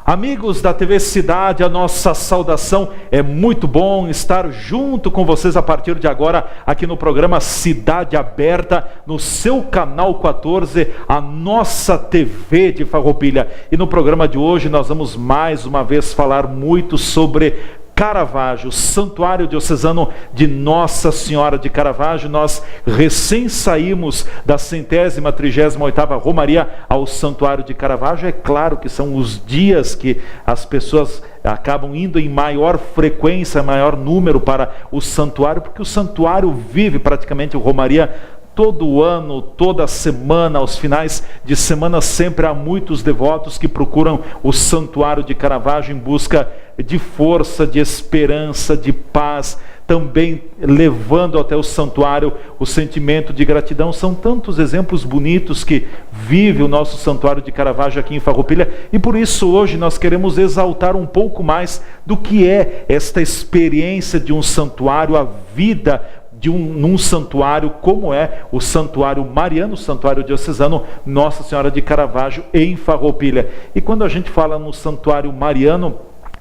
Amigos da TV Cidade, a nossa saudação. É muito bom estar junto com vocês a partir de agora aqui no programa Cidade Aberta, no seu canal 14, a nossa TV de Farroupilha. E no programa de hoje nós vamos mais uma vez falar muito sobre Caravaggio, Santuário Diocesano de Nossa Senhora de Caravaggio. Nós recém saímos da 138ª Romaria ao Santuário de Caravaggio. É claro que são os dias que as pessoas acabam indo em maior frequência, maior número para o santuário, porque o santuário vive praticamente Romaria todo ano, toda semana, aos finais de semana, sempre há muitos devotos que procuram o Santuário de Caravaggio em busca de força, de esperança, de paz, também levando até o santuário o sentimento de gratidão. São tantos exemplos bonitos que vive o nosso Santuário de Caravaggio aqui em Farroupilha, e por isso hoje nós queremos exaltar um pouco mais do que é esta experiência de um santuário, a vida num santuário como é o Santuário Mariano, o Santuário Diocesano Nossa Senhora de Caravaggio em Farroupilha. E quando a gente fala no Santuário Mariano,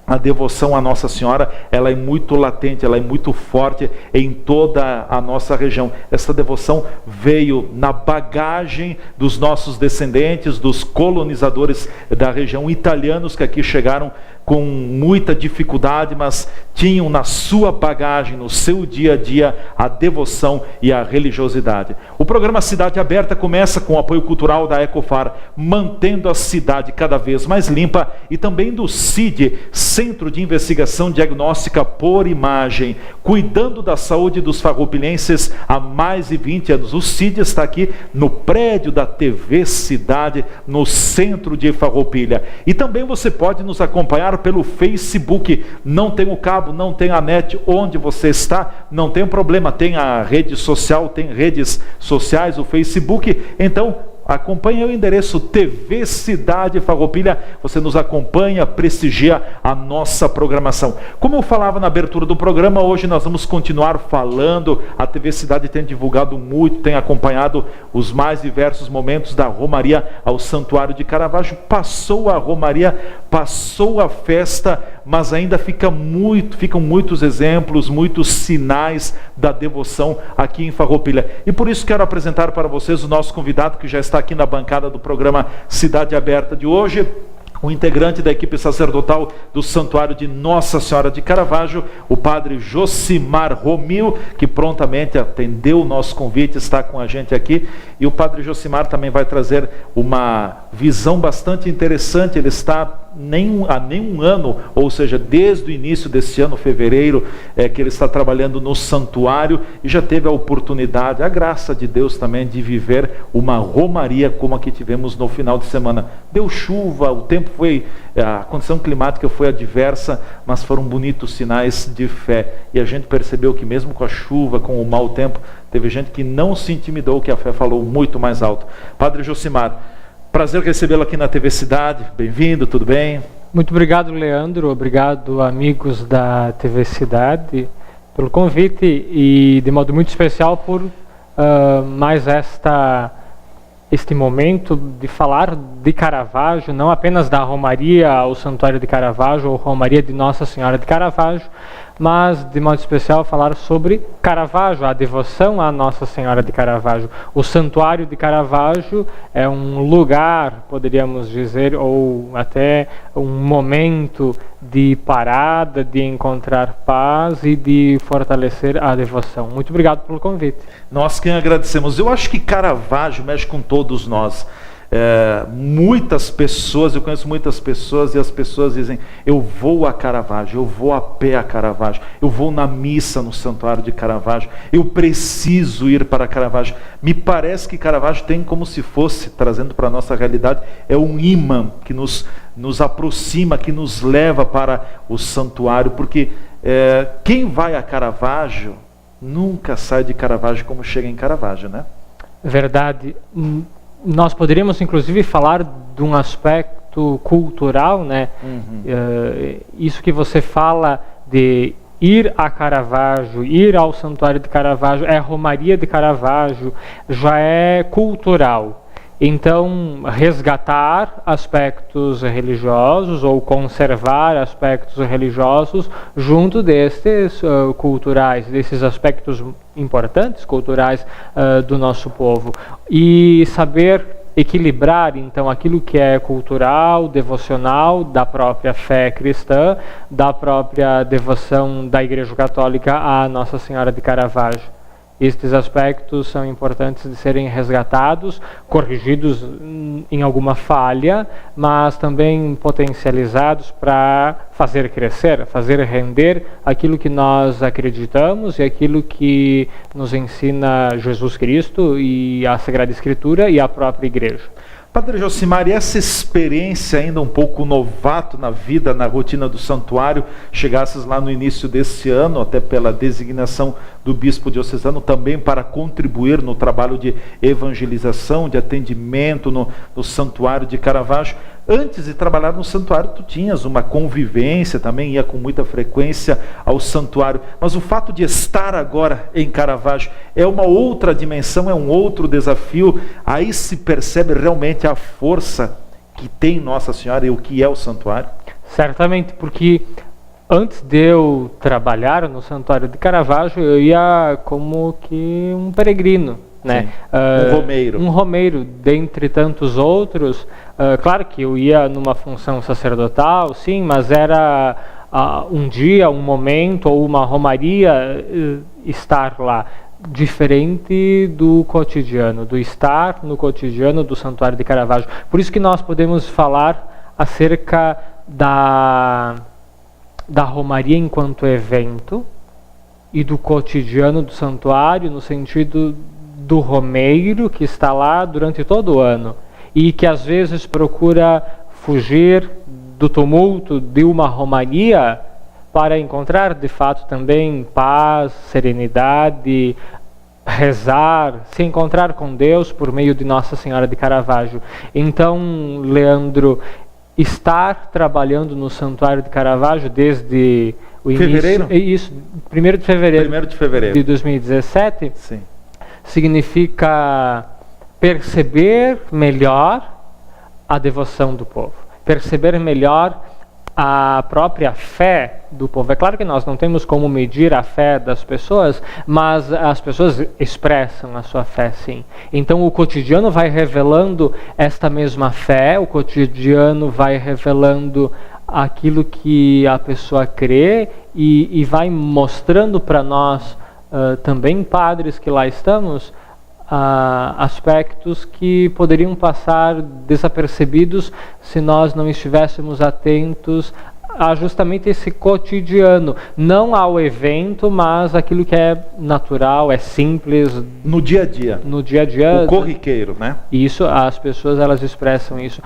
a devoção à Nossa Senhora, ela é muito latente, ela é muito forte em toda a nossa região. Essa devoção veio na bagagem dos nossos descendentes, dos colonizadores da região, italianos que aqui chegaram com muita dificuldade, mas tinham na sua bagagem, no seu dia a dia, a devoção e a religiosidade. O programa Cidade Aberta começa com o apoio cultural da Ecofar, mantendo a cidade cada vez mais limpa, e também do CID, Centro de Investigação Diagnóstica por Imagem, cuidando da saúde dos farroupilhenses há mais de 20 anos. O CID está aqui no prédio da TV Cidade, no centro de Farroupilha. E também você pode nos acompanhar pelo Facebook. Não tem o cabo, não tem a net onde você está, não tem problema, tem a rede social, tem redes sociais, o Facebook. Então acompanhe o endereço TV Cidade Farroupilha, você nos acompanha, prestigia a nossa programação. Como eu falava na abertura do programa, hoje nós vamos continuar falando. A TV Cidade tem divulgado muito, tem acompanhado os mais diversos momentos da Romaria ao Santuário de Caravaggio. Passou a Romaria, passou a festa, mas ainda ficam muitos exemplos, muitos sinais da devoção aqui em Farroupilha. E por isso quero apresentar para vocês o nosso convidado, que já está aqui na bancada do programa Cidade Aberta de hoje, o integrante da equipe sacerdotal do Santuário de Nossa Senhora de Caravaggio, o padre Josimar Romil, que prontamente atendeu o nosso convite, está com a gente aqui. E o padre Josimar também vai trazer uma visão bastante interessante. Ele está há nem um ano, ou seja, desde o início desse ano, fevereiro, que ele está trabalhando no santuário, e já teve a oportunidade, a graça de Deus também, de viver uma romaria como a que tivemos no final de semana. Deu chuva, o tempo a condição climática foi adversa, mas foram bonitos sinais de fé. E a gente percebeu que mesmo com a chuva, com o mau tempo, teve gente que não se intimidou, que a fé falou muito mais alto. Padre Josimar, prazer recebê-lo aqui na TV Cidade. Bem-vindo, tudo bem? Muito obrigado, Leandro. Obrigado, amigos da TV Cidade, pelo convite, e de modo muito especial por mais este momento de falar de Caravaggio, não apenas da Romaria ao Santuário de Caravaggio, ou Romaria de Nossa Senhora de Caravaggio, mas de modo especial falar sobre Caravaggio, a devoção à Nossa Senhora de Caravaggio. O Santuário de Caravaggio é um lugar, poderíamos dizer, ou até um momento de parada, de encontrar paz e de fortalecer a devoção. Muito obrigado pelo convite. Nós quem agradecemos. Eu acho que Caravaggio mexe com todos nós. Muitas pessoas, eu conheço muitas pessoas, e as pessoas dizem: eu vou a Caravaggio, eu vou a pé a Caravaggio, eu vou na missa no Santuário de Caravaggio, eu preciso ir para Caravaggio. Me parece que Caravaggio tem, como se fosse, trazendo para a nossa realidade, é um imã que nos aproxima, que nos leva para o santuário, porque quem vai a Caravaggio nunca sai de Caravaggio como chega em Caravaggio, né? Verdade. Nós poderíamos, inclusive, falar de um aspecto cultural, né? Isso que você fala de ir a Caravaggio, ir ao Santuário de Caravaggio, é a Romaria de Caravaggio, já é cultural. Então, resgatar aspectos religiosos ou conservar aspectos religiosos junto destes culturais, desses aspectos importantes culturais do nosso povo. E saber equilibrar, então, aquilo que é cultural, devocional, da própria fé cristã, da própria devoção da Igreja Católica à Nossa Senhora de Caravaggio. Estes aspectos são importantes de serem resgatados, corrigidos em alguma falha, mas também potencializados para fazer crescer, fazer render aquilo que nós acreditamos e aquilo que nos ensina Jesus Cristo e a Sagrada Escritura e a própria Igreja. Padre Josimar, e essa experiência ainda um pouco novato na vida, na rotina do santuário, chegasses lá no início desse ano, até pela designação do bispo diocesano, também para contribuir no trabalho de evangelização, de atendimento no santuário de Caravaggio. Antes de trabalhar no santuário, tu tinhas uma convivência também, ia com muita frequência ao santuário, mas o fato de estar agora em Caravaggio é uma outra dimensão, é um outro desafio. Aí se percebe realmente a força que tem Nossa Senhora e o que é o santuário. Certamente, porque antes de eu trabalhar no santuário de Caravaggio, eu ia como que um peregrino, né? Um romeiro, dentre tantos outros. Claro que eu ia numa função sacerdotal, sim, mas era um dia, um momento ou uma romaria estar lá, diferente do cotidiano, do estar no cotidiano do santuário de Caravaggio. Por isso que nós podemos falar acerca da romaria enquanto evento e do cotidiano do santuário, no sentido do romeiro que está lá durante todo o ano e que às vezes procura fugir do tumulto de uma romaria para encontrar de fato também paz, serenidade, rezar, se encontrar com Deus por meio de Nossa Senhora de Caravaggio. Então, Leandro, estar trabalhando no Santuário de Caravaggio desde o fevereiro? Isso, 1º de fevereiro. 1º de fevereiro de 2017. Sim. Significa perceber melhor a devoção do povo, perceber melhor a própria fé do povo. É claro que nós não temos como medir a fé das pessoas, mas as pessoas expressam a sua fé, sim. Então o cotidiano vai revelando esta mesma fé, o cotidiano vai revelando aquilo que a pessoa crê e vai mostrando para nós, também padres que lá estamos, aspectos que poderiam passar desapercebidos se nós não estivéssemos atentos a justamente esse cotidiano, não ao evento, mas aquilo que é natural, é simples. No dia a dia. No dia a dia. O corriqueiro, né? Isso, as pessoas elas expressam isso.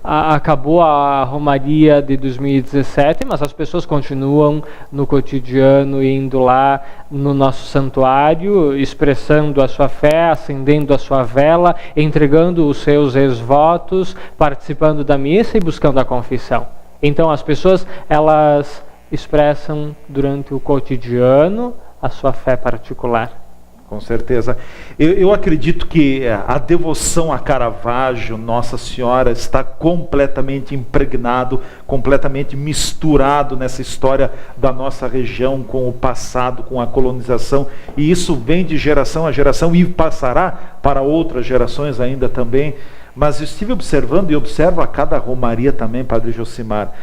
Acabou a romaria de 2017, mas as pessoas continuam no cotidiano, indo lá no nosso santuário, expressando a sua fé, acendendo a sua vela, entregando os seus ex-votos, participando da missa e buscando a confissão. Então as pessoas elas expressam durante o cotidiano a sua fé particular. Com certeza. Eu acredito que a devoção a Caravaggio, Nossa Senhora, está completamente impregnado, completamente misturado nessa história da nossa região com o passado, com a colonização, e isso vem de geração a geração e passará para outras gerações ainda também. Mas eu estive observando e observo a cada romaria também, Padre Josimar,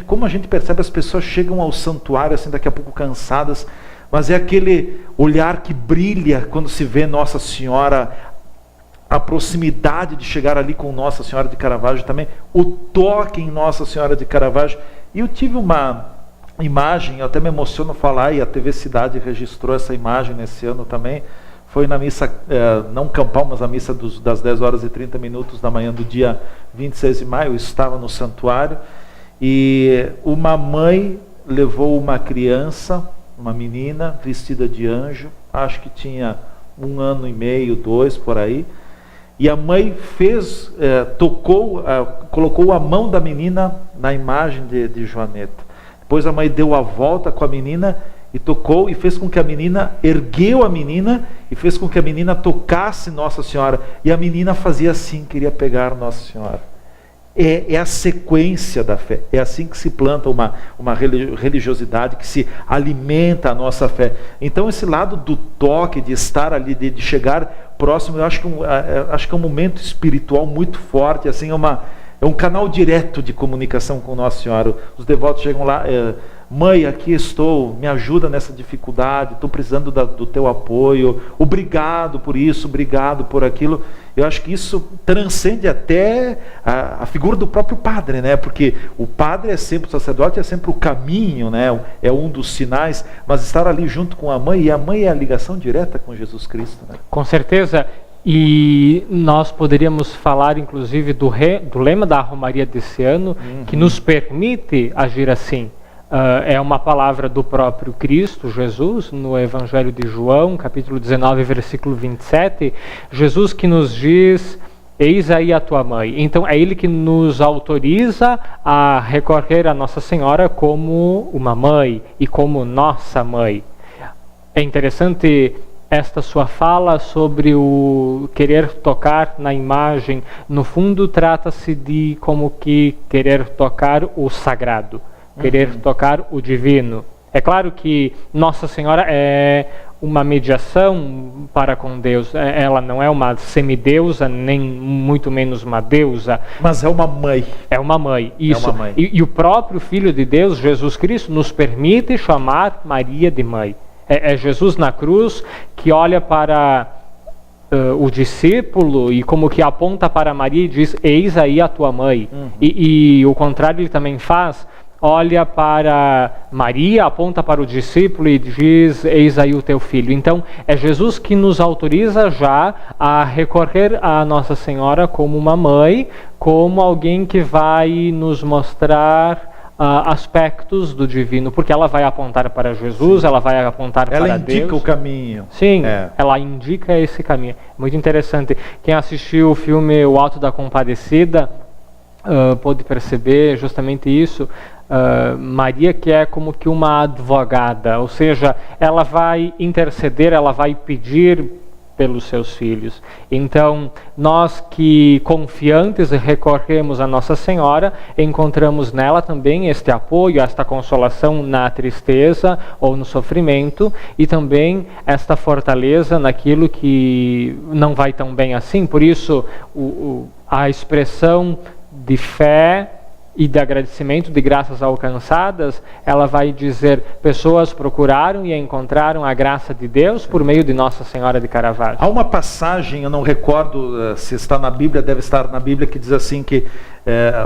como a gente percebe, as pessoas chegam ao santuário assim daqui a pouco cansadas, mas é aquele olhar que brilha quando se vê Nossa Senhora, a proximidade de chegar ali com Nossa Senhora de Caravaggio também, o toque em Nossa Senhora de Caravaggio. E eu tive uma imagem, eu até me emociono falar, e a TV Cidade registrou essa imagem nesse ano também. Foi na missa, não campal, mas a missa das 10 horas e 30 minutos da manhã do dia 26 de maio, eu estava no santuário, e uma mãe levou uma criança, uma menina, vestida de anjo, acho que tinha 1 ano e meio, 2, por aí, e a mãe colocou a mão da menina na imagem de Joaneta. Depois a mãe deu a volta com a menina e tocou e fez com que a menina, ergueu a menina e fez com que a menina tocasse Nossa Senhora. E a menina fazia assim, queria pegar Nossa Senhora. É a sequência da fé. É assim que se planta uma religiosidade, que se alimenta a nossa fé. Então esse lado do toque, de estar ali, de chegar próximo, eu acho que é um momento espiritual muito forte, assim, é um canal direto de comunicação com Nossa Senhora. Os devotos chegam lá, mãe, aqui estou, me ajuda nessa dificuldade, estou precisando do teu apoio, obrigado por isso, obrigado por aquilo. Eu acho que isso transcende até a figura do próprio padre, né? Porque o padre é sempre, o sacerdote é sempre o caminho, né? É um dos sinais, mas estar ali junto com a mãe, e a mãe é a ligação direta com Jesus Cristo, né? Com certeza. E nós poderíamos falar, inclusive, do lema da Romaria desse ano, que nos permite agir assim. É uma palavra do próprio Cristo, Jesus, no Evangelho de João, capítulo 19, versículo 27, Jesus que nos diz: eis aí a tua mãe. Então é Ele que nos autoriza a recorrer a Nossa Senhora como uma mãe e como nossa mãe. É interessante esta sua fala sobre o querer tocar na imagem. No fundo, trata-se de como que querer tocar o sagrado, querer tocar o divino. É claro que Nossa Senhora é uma mediação para com Deus. Ela não é uma semideusa, nem muito menos uma deusa. Mas é uma mãe. É uma mãe, isso. É uma mãe. E o próprio Filho de Deus, Jesus Cristo, nos permite chamar Maria de mãe. É Jesus na cruz que olha para o discípulo e como que aponta para Maria e diz: eis aí a tua mãe. E o contrário ele também faz. Olha para Maria, aponta para o discípulo e diz: eis aí o teu filho. Então, é Jesus que nos autoriza já a recorrer a Nossa Senhora como uma mãe, como alguém que vai nos mostrar aspectos do divino, porque ela vai apontar para Jesus, ela vai apontar para Deus. Ela indica o caminho. Sim, ela indica esse caminho. Muito interessante. Quem assistiu o filme O Alto da Compadecida pode perceber justamente isso. Maria que é como que uma advogada, ou seja, ela vai interceder, ela vai pedir pelos seus filhos. Então, nós que confiantes recorremos a Nossa Senhora, encontramos nela também este apoio, esta consolação na tristeza ou no sofrimento, e também esta fortaleza naquilo que não vai tão bem assim. Por isso, a expressão de fé e de agradecimento de graças alcançadas, ela vai dizer: pessoas procuraram e encontraram a graça de Deus por meio de Nossa Senhora de Caravaggio. Há uma passagem, eu não recordo se está na Bíblia, deve estar na Bíblia, que diz assim que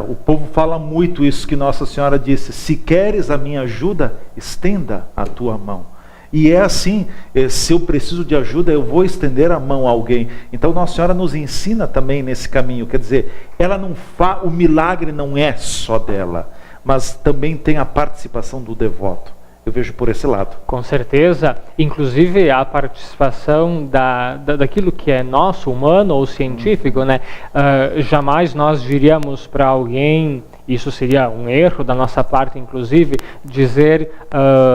o povo fala muito isso que Nossa Senhora disse: se queres a minha ajuda, estenda a tua mão. E é assim, se eu preciso de ajuda, eu vou estender a mão a alguém. Então Nossa Senhora nos ensina também nesse caminho. Quer dizer, o milagre não é só dela, mas também tem a participação do devoto. Eu vejo por esse lado. Com certeza, inclusive a participação daquilo que é nosso, humano ou científico, né? Jamais nós diríamos para alguém, isso seria um erro da nossa parte, inclusive, dizer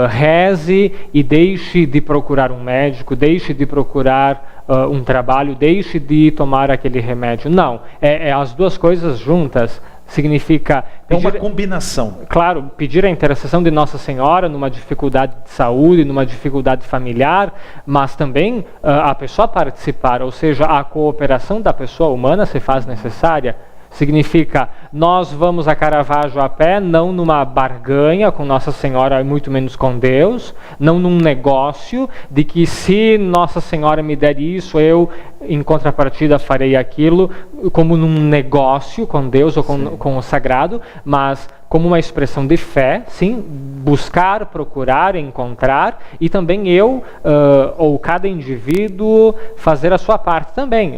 reze e deixe de procurar um médico, deixe de procurar um trabalho, deixe de tomar aquele remédio. Não, é as duas coisas juntas. Significa pedir, é uma combinação. Claro, pedir a intercessão de Nossa Senhora numa dificuldade de saúde, numa dificuldade familiar, mas também a pessoa participar, ou seja, a cooperação da pessoa humana se faz necessária. Significa, nós vamos a Caravaggio a pé, não numa barganha com Nossa Senhora e muito menos com Deus, não num negócio de que se Nossa Senhora me der isso, eu em contrapartida farei aquilo, como num negócio com Deus ou com o sagrado, mas como uma expressão de fé, sim, buscar, procurar, encontrar, e também eu, ou cada indivíduo, fazer a sua parte também.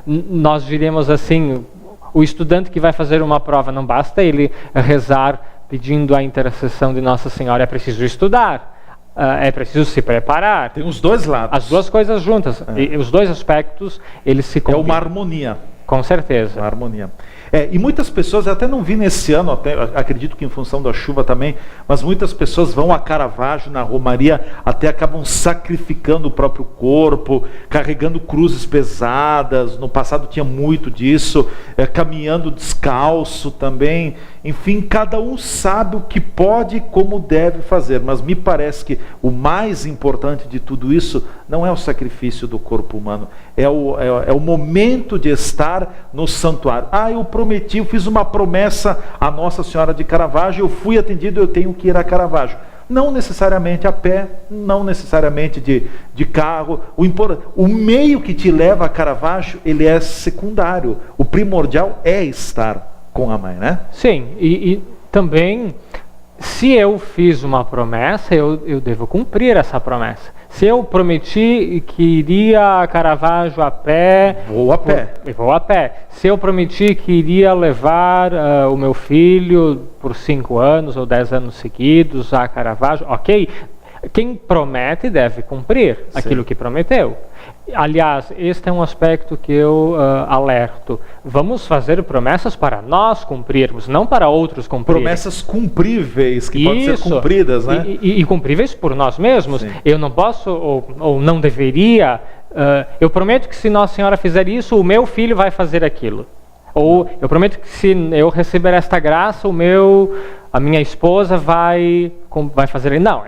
Nós diremos assim: o estudante que vai fazer uma prova, não basta ele rezar pedindo a intercessão de Nossa Senhora, é preciso estudar, é preciso se preparar. Tem os dois lados. As duas coisas juntas, e os dois aspectos, eles se combinam. É uma harmonia. Com certeza. Uma harmonia. E muitas pessoas, eu até não vi nesse ano, até, acredito que em função da chuva também, mas muitas pessoas vão a Caravaggio, na Romaria, até acabam sacrificando o próprio corpo, carregando cruzes pesadas, no passado tinha muito disso, caminhando descalço também, enfim, cada um sabe o que pode e como deve fazer, mas me parece que o mais importante de tudo isso não é o sacrifício do corpo humano, é o momento de estar no santuário. Eu prometi, eu fiz uma promessa à Nossa Senhora de Caravaggio, eu fui atendido, eu tenho que ir a Caravaggio. Não necessariamente a pé, não necessariamente de carro. O meio que te leva a Caravaggio, ele é secundário. O primordial é estar com a mãe, né? Sim, e também, se eu fiz uma promessa, eu devo cumprir essa promessa. Se eu prometi que iria a Caravaggio a pé... Vou a pé. Vou a pé. Se eu prometi que iria levar o meu filho por 5 anos ou 10 anos seguidos a Caravaggio, ok? Quem promete deve cumprir aquilo que prometeu. Aliás, este é um aspecto que eu alerto. Vamos fazer promessas para nós cumprirmos, não para outros cumprirem. Promessas cumpríveis, que podem ser cumpridas, né? E cumpríveis por nós mesmos. Sim. Eu não posso, ou não deveria, eu prometo que se Nossa Senhora fizer isso, o meu filho vai fazer aquilo. Ou eu prometo que se eu receber esta graça, a minha esposa vai fazer. Não,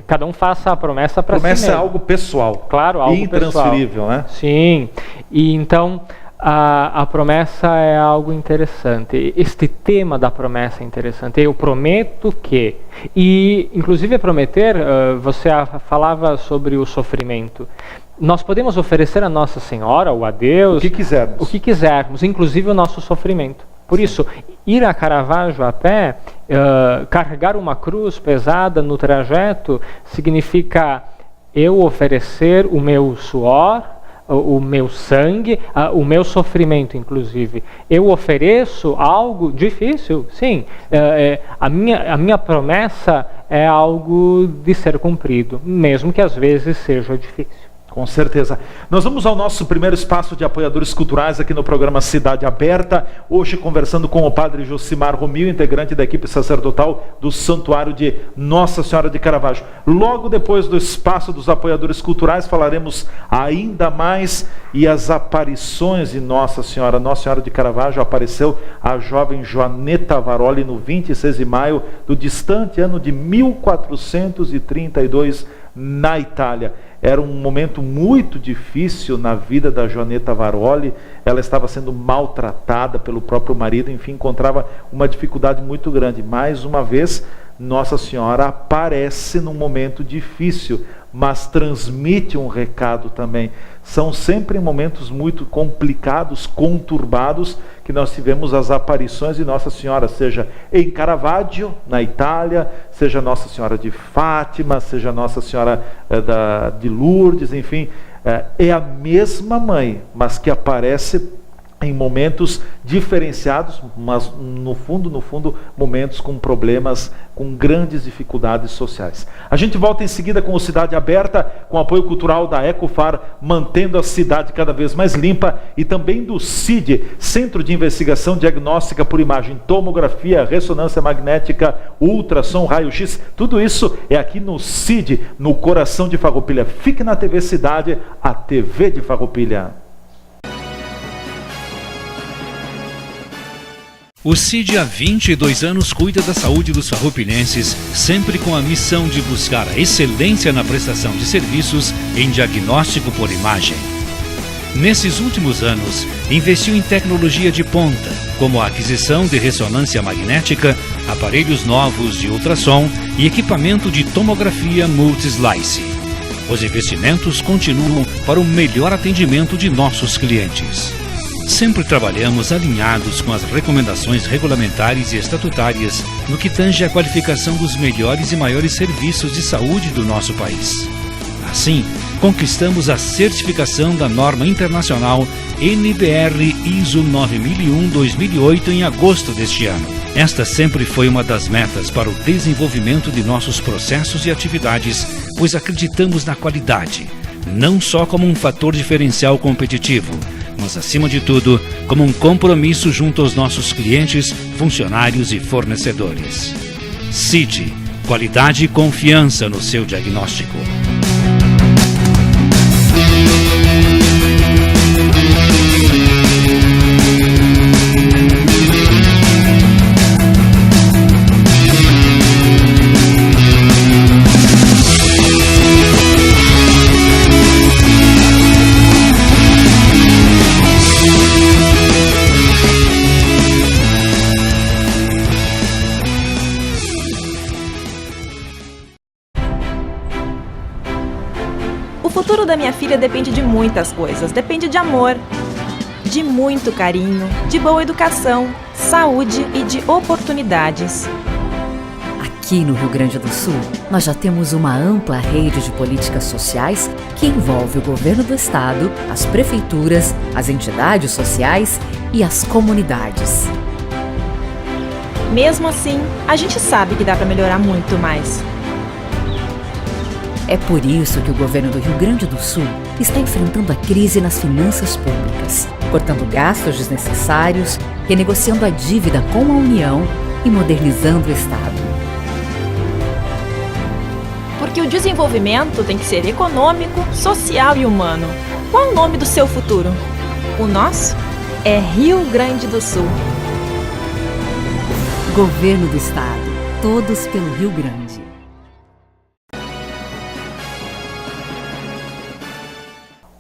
cada um faça a promessa para si mesmo. Promessa é algo pessoal. Claro, algo intransferível, pessoal. Né? Sim. E então a promessa é algo interessante. Este tema da promessa é interessante. Eu prometo que. E inclusive prometer, você falava sobre o sofrimento. Nós podemos oferecer a Nossa Senhora ou a Deus o que quisermos, inclusive o nosso sofrimento. Por isso, ir a Caravaggio a pé, carregar uma cruz pesada no trajeto, significa eu oferecer o meu suor, o meu sangue, o meu sofrimento, inclusive. Eu ofereço algo difícil, sim. A minha promessa é algo de ser cumprido, mesmo que às vezes seja difícil. Com certeza. Nós vamos ao nosso primeiro espaço de apoiadores culturais aqui no programa Cidade Aberta, hoje conversando com o padre Josimar Romil, integrante da equipe sacerdotal do Santuário de Nossa Senhora de Caravaggio. Logo depois do espaço dos apoiadores culturais falaremos ainda mais e as aparições de Nossa Senhora. Nossa Senhora de Caravaggio apareceu a jovem Joanetta Varoli no 26 de maio do distante ano de 1432 na Itália. Era um momento muito difícil na vida da Joanetta Varoli, ela estava sendo maltratada pelo próprio marido, enfim, encontrava uma dificuldade muito grande. Mais uma vez, Nossa Senhora aparece num momento difícil, mas transmite um recado também. São sempre momentos muito complicados, conturbados, que nós tivemos as aparições de Nossa Senhora, seja em Caravaggio, na Itália, seja Nossa Senhora de Fátima, seja Nossa Senhora de Lourdes, enfim, é a mesma mãe, mas que aparece em momentos diferenciados, mas no fundo, momentos com problemas, com grandes dificuldades sociais. A gente volta em seguida com o Cidade Aberta, com apoio cultural da Ecofar, mantendo a cidade cada vez mais limpa, e também do CID, Centro de Investigação Diagnóstica por Imagem, Tomografia, Ressonância Magnética, Ultrassom, Raio-X, tudo isso é aqui no CID, no coração de Farroupilha. Fique na TV Cidade, a TV de Farroupilha. O CID há 22 anos cuida da saúde dos farroupilhenses, sempre com a missão de buscar a excelência na prestação de serviços em diagnóstico por imagem. Nesses últimos anos, investiu em tecnologia de ponta, como a aquisição de ressonância magnética, aparelhos novos de ultrassom e equipamento de tomografia multislice. Os investimentos continuam para o melhor atendimento de nossos clientes. Sempre trabalhamos alinhados com as recomendações regulamentares e estatutárias no que tange à qualificação dos melhores e maiores serviços de saúde do nosso país. Assim, conquistamos a certificação da norma internacional NBR ISO 9001-2008 em agosto deste ano. Esta sempre foi uma das metas para o desenvolvimento de nossos processos e atividades, pois acreditamos na qualidade, não só como um fator diferencial competitivo, mas, acima de tudo, como um compromisso junto aos nossos clientes, funcionários e fornecedores. CID, qualidade e confiança no seu diagnóstico. O futuro da minha filha depende de muitas coisas. Depende de amor, de muito carinho, de boa educação, saúde e de oportunidades. Aqui no Rio Grande do Sul, nós já temos uma ampla rede de políticas sociais que envolve o governo do estado, as prefeituras, as entidades sociais e as comunidades. Mesmo assim, a gente sabe que dá para melhorar muito mais. É por isso que o governo do Rio Grande do Sul está enfrentando a crise nas finanças públicas, cortando gastos desnecessários, renegociando a dívida com a União e modernizando o Estado. Porque o desenvolvimento tem que ser econômico, social e humano. Qual o nome do seu futuro? O nosso é Rio Grande do Sul. Governo do Estado, todos pelo Rio Grande.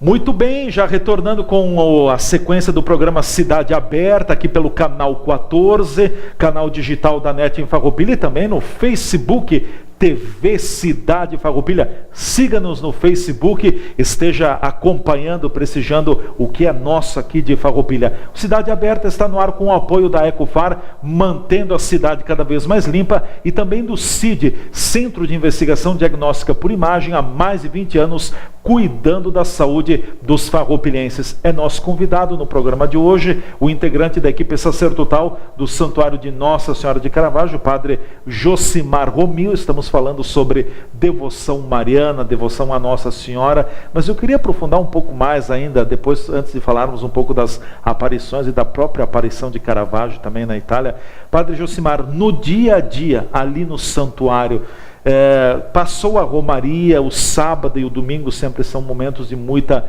Muito bem, já retornando com a sequência do programa Cidade Aberta, aqui pelo canal 14, canal digital da NET em Farroupilha e também no Facebook TV Cidade Farroupilha. Siga-nos no Facebook, esteja acompanhando, prestigiando o que é nosso aqui de Farroupilha. O Cidade Aberta está no ar com o apoio da Ecofar, mantendo a cidade cada vez mais limpa, e também do CID, Centro de Investigação Diagnóstica por Imagem, há mais de 20 anos, cuidando da saúde dos farroupilhenses. É nosso convidado no programa de hoje, o integrante da equipe sacerdotal do Santuário de Nossa Senhora de Caravaggio, o padre Josimar Romil. Estamos falando sobre devoção mariana, devoção a Nossa Senhora, mas eu queria aprofundar um pouco mais ainda, depois, antes de falarmos um pouco das aparições e da própria aparição de Caravaggio também na Itália. Padre Josimar, no dia a dia, ali no santuário, passou a romaria, o sábado e o domingo sempre são momentos de muita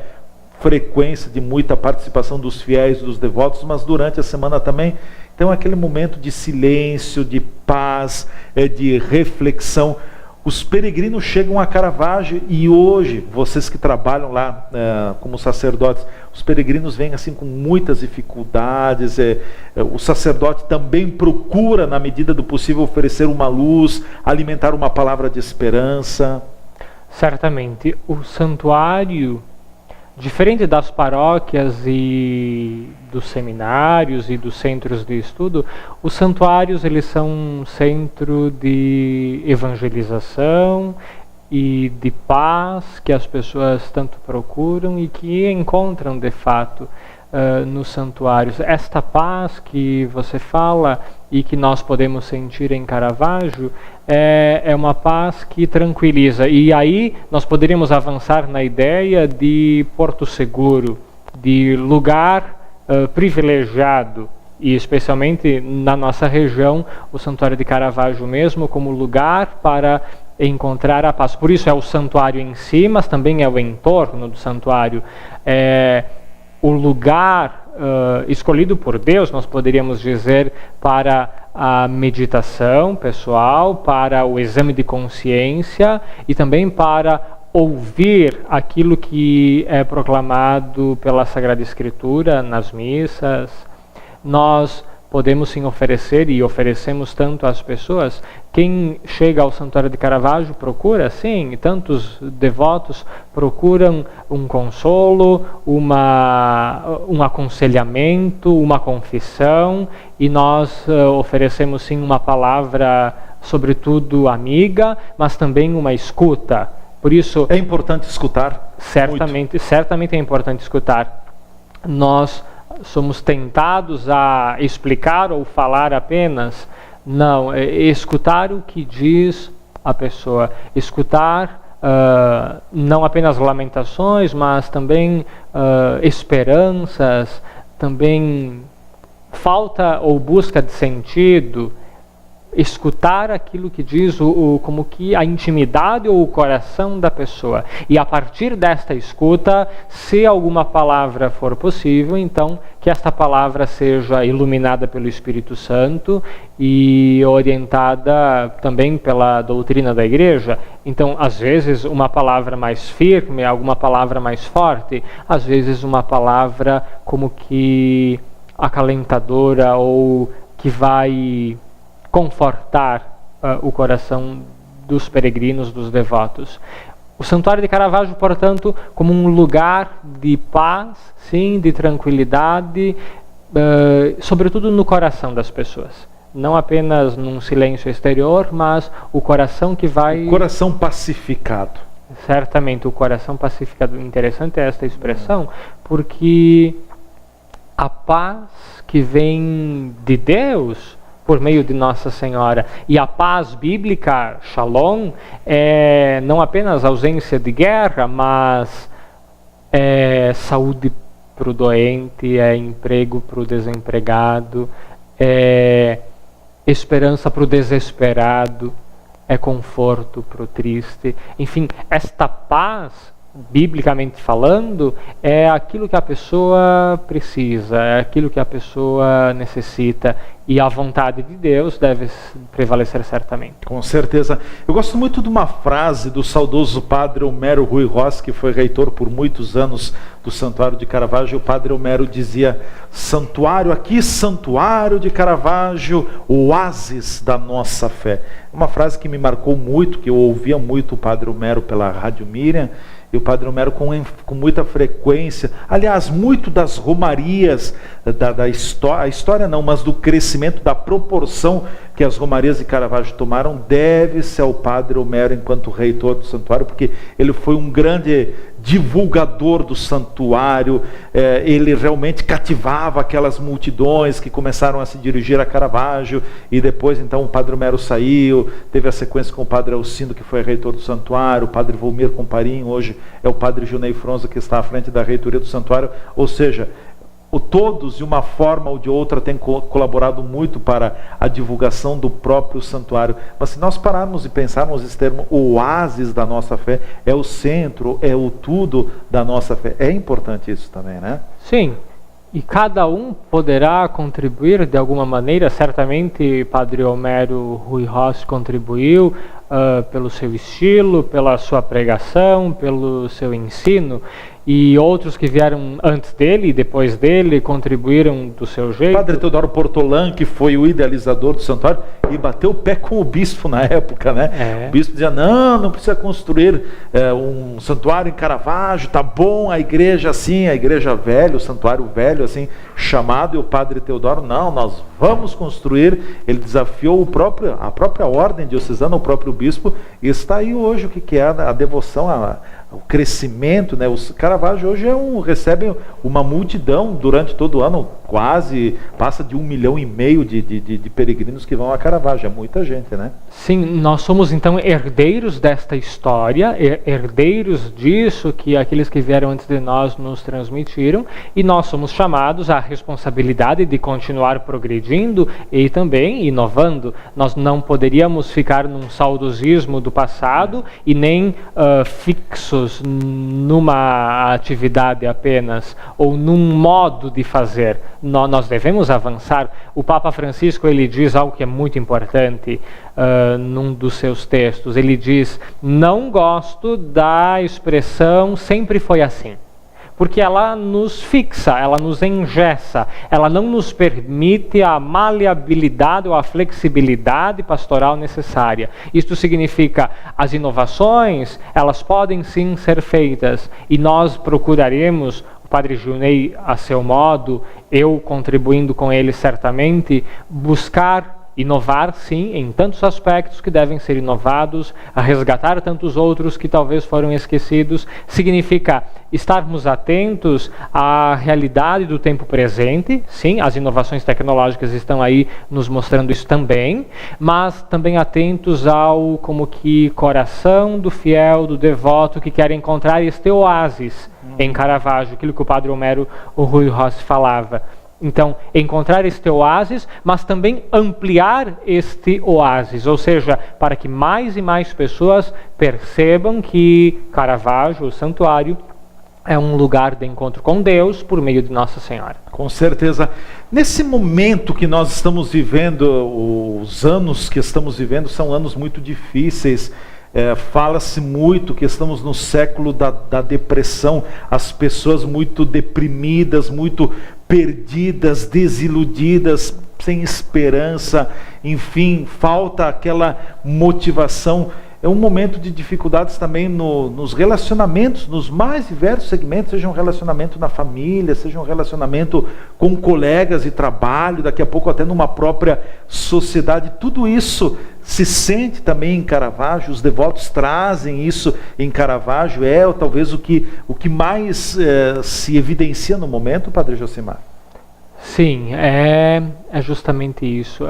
frequência, de muita participação dos fiéis, dos devotos, mas durante a semana também. Então, aquele momento de silêncio, de paz, de reflexão. Os peregrinos chegam a Caravaggio e hoje, vocês que trabalham lá como sacerdotes, os peregrinos vêm assim com muitas dificuldades. O sacerdote também procura, na medida do possível, oferecer uma luz, alimentar uma palavra de esperança. Certamente, o santuário, diferente das paróquias e dos seminários e dos centros de estudo, os santuários eles são um centro de evangelização e de paz que as pessoas tanto procuram e que encontram de fato nos santuários. Esta paz que você fala e que nós podemos sentir em Caravaggio é uma paz que tranquiliza. E aí nós poderíamos avançar na ideia de porto seguro, de lugar privilegiado, e especialmente na nossa região, o Santuário de Caravaggio mesmo como lugar para encontrar a paz. Por isso é o santuário em si, mas também é o entorno do santuário. O lugar escolhido por Deus, nós poderíamos dizer, para a meditação pessoal, para o exame de consciência e também para ouvir aquilo que é proclamado pela Sagrada Escritura nas missas. Nós podemos sim oferecer, e oferecemos tanto às pessoas. Quem chega ao Santuário de Caravaggio procura, sim, tantos devotos procuram um consolo, um aconselhamento, uma confissão, e nós oferecemos sim uma palavra, sobretudo amiga, mas também uma escuta. Por isso é importante escutar. Certamente é importante escutar. Nós somos tentados a explicar ou falar apenas. Não, escutar o que diz a pessoa, escutar não apenas lamentações, mas também esperanças, também falta ou busca de sentido escutar aquilo que diz como que a intimidade ou o coração da pessoa. E a partir desta escuta, se alguma palavra for possível, então que esta palavra seja iluminada pelo Espírito Santo e orientada também pela doutrina da igreja. Então, às vezes, uma palavra mais firme, alguma palavra mais forte, às vezes uma palavra como que acalentadora ou que vai confortar o coração dos peregrinos, dos devotos. O Santuário de Caravaggio, portanto, como um lugar de paz, sim, de tranquilidade, sobretudo no coração das pessoas. Não apenas num silêncio exterior, mas o coração que vai... O coração pacificado. Certamente, o coração pacificado. Interessante esta expressão, porque a paz que vem de Deus por meio de Nossa Senhora. E a paz bíblica, Shalom, é não apenas ausência de guerra, mas é saúde para o doente, é emprego para o desempregado, é esperança para o desesperado, é conforto para o triste. Enfim, esta paz, biblicamente falando, é aquilo que a pessoa precisa, é aquilo que a pessoa necessita, e a vontade de Deus deve prevalecer certamente. Com certeza. Eu gosto muito de uma frase do saudoso padre Homero Rui Ross, que foi reitor por muitos anos do Santuário de Caravaggio. O padre Homero dizia: santuário aqui, Santuário de Caravaggio, oásis da nossa fé. Uma frase que me marcou muito, que eu ouvia muito o padre Homero pela Rádio Miriam, e o padre Homero com muita frequência, aliás, muito das romarias, a história não, mas do crescimento, da proporção que as romarias de Caravaggio tomaram, deve-se ao padre Homero enquanto reitor do santuário, porque ele foi um grande divulgador do santuário, ele realmente cativava aquelas multidões que começaram a se dirigir a Caravaggio, e depois então o padre Homero saiu, teve a sequência com o padre Alcindo, que foi reitor do santuário, o padre Volmir Comparim, hoje é o padre Junei Fronza, que está à frente da reitoria do santuário. Ou seja, todos, de uma forma ou de outra, têm colaborado muito para a divulgação do próprio santuário. Mas se nós pararmos e pensarmos esse termo, o oásis da nossa fé, é o centro, é o tudo da nossa fé. É importante isso também, né? Sim, e cada um poderá contribuir de alguma maneira. Certamente Padre Homero Rui Ross contribuiu pelo seu estilo, pela sua pregação, pelo seu ensino, e outros que vieram antes dele e depois dele contribuíram do seu jeito. Padre Teodoro Portolan, que foi o idealizador do santuário, e bateu o pé com o bispo na época, né? O bispo dizia: não precisa construir um santuário em Caravaggio, tá bom, a igreja assim, a igreja velha, o santuário velho assim, chamado, e o padre Teodoro: não, nós vamos construir. Ele desafiou a própria ordem diocesana, o próprio bispo, e está aí hoje o que é a devoção, o crescimento, né? O Caravaggio hoje recebe uma multidão durante todo o ano, quase passa de 1,5 milhão de peregrinos que vão a Caravaggio. É muita gente, né? Sim, nós somos então herdeiros desta história, herdeiros disso que aqueles que vieram antes de nós nos transmitiram, e nós somos chamados à responsabilidade de continuar progredindo e também inovando. Nós não poderíamos ficar num saudosismo do passado e nem fixos numa atividade apenas, ou num modo de fazer. Nós devemos avançar. O Papa Francisco, ele diz algo que é muito importante num dos seus textos. Ele diz: não gosto da expressão "sempre foi assim", porque ela nos fixa, ela nos engessa, ela não nos permite a maleabilidade ou a flexibilidade pastoral necessária. Isto significa, as inovações, elas podem sim ser feitas, e nós procuraremos, o Padre Junei a seu modo, eu contribuindo com ele certamente, buscar inovar sim em tantos aspectos que devem ser inovados, a resgatar tantos outros que talvez foram esquecidos, significa estarmos atentos à realidade do tempo presente, sim, as inovações tecnológicas estão aí nos mostrando isso também, mas também atentos ao como que coração do fiel, do devoto que quer encontrar este oásis em Caravaggio, aquilo que o Padre Homero, o Rui Rossi falava. Então, encontrar este oásis, mas também ampliar este oásis, ou seja, para que mais e mais pessoas percebam que Caravaggio, o santuário, é um lugar de encontro com Deus por meio de Nossa Senhora. Com certeza. Nesse momento que nós estamos vivendo, os anos que estamos vivendo são anos muito difíceis. Fala-se muito que estamos no século da depressão, as pessoas muito deprimidas, muito perdidas, desiludidas, sem esperança, enfim, falta aquela motivação. É um momento de dificuldades também nos relacionamentos, nos mais diversos segmentos, seja um relacionamento na família, seja um relacionamento com colegas de trabalho, daqui a pouco até numa própria sociedade. Tudo isso se sente também em Caravaggio, os devotos trazem isso em Caravaggio, talvez o que mais se evidencia no momento, Padre Josimar. Sim, é justamente isso.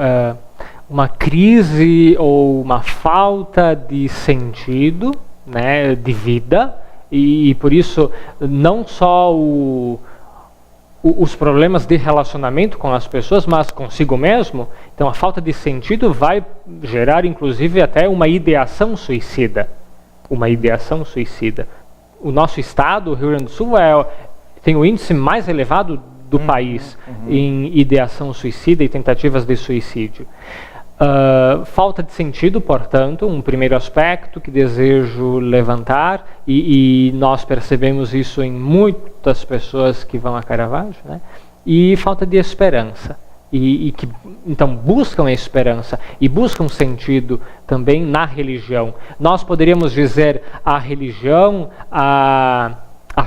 Uma crise ou uma falta de sentido, né, de vida, e por isso não só os problemas de relacionamento com as pessoas, mas consigo mesmo. Então a falta de sentido vai gerar inclusive até uma ideação suicida. O nosso estado, o Rio Grande do Sul, tem o índice mais elevado do país em ideação suicida e tentativas de suicídio. Falta de sentido, portanto, um primeiro aspecto que desejo levantar, e nós percebemos isso em muitas pessoas que vão a Caravaggio, né? E falta de esperança, e que então buscam a esperança e buscam sentido também na religião. Nós poderíamos dizer a religião, a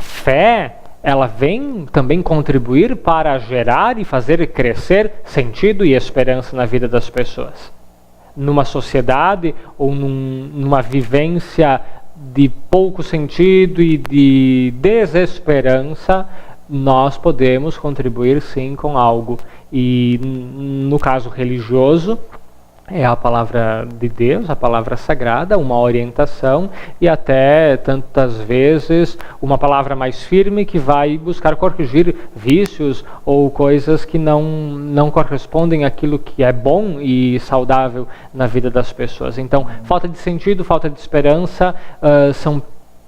fé, ela vem também contribuir para gerar e fazer crescer sentido e esperança na vida das pessoas. Numa sociedade ou numa vivência de pouco sentido e de desesperança, nós podemos contribuir sim com algo. E no caso religioso, é a palavra de Deus, a palavra sagrada, uma orientação e até tantas vezes uma palavra mais firme que vai buscar corrigir vícios ou coisas que não correspondem àquilo que é bom e saudável na vida das pessoas. Então, falta de sentido, falta de esperança são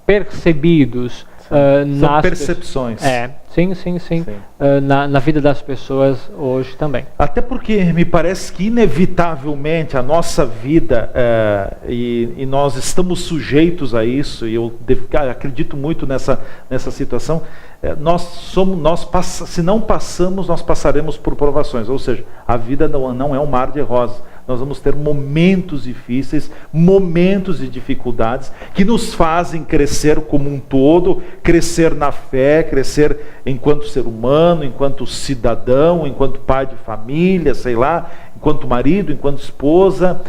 percebidos são percepções. Sim. Na vida das pessoas hoje também. Até porque me parece que inevitavelmente a nossa vida, e nós estamos sujeitos a isso, e eu acredito muito nessa situação, se não passamos, nós passaremos por provações, ou seja, a vida não é um mar de rosas. Nós vamos ter momentos difíceis, momentos de dificuldades, que nos fazem crescer como um todo, crescer na fé, crescer enquanto ser humano, enquanto cidadão, enquanto pai de família, sei lá, enquanto marido, enquanto esposa,